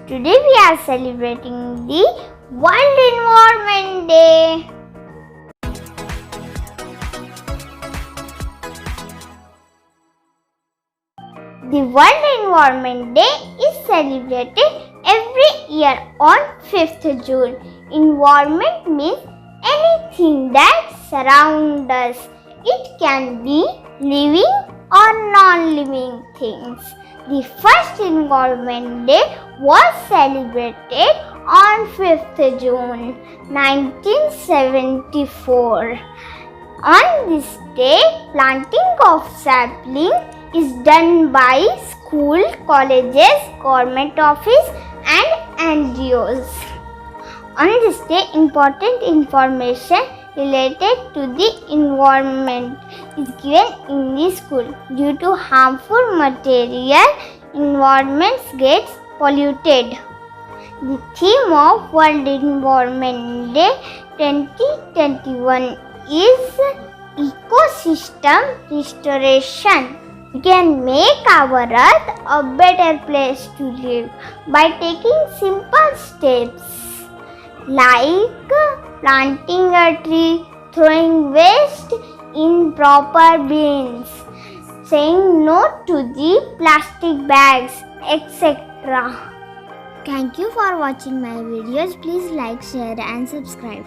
Today we are celebrating the World Environment Day. The World Environment Day is celebrated every year on 5th June. Environment means anything that surrounds us. It can be living or non-living things. The first Environment Day was celebrated on 5th June 1974. On this day, planting of sapling is done by school, colleges, government office and NGOs. On this day, important information related to the environment is given in the school. Due to harmful material, environment gets polluted. The theme of World Environment Day 2021 is ecosystem restoration. We can make our earth a better place to live by taking simple steps like planting a tree, throwing waste in proper bins, saying no to the plastic bags, etc. Thank you for watching my videos. Please like, share and subscribe.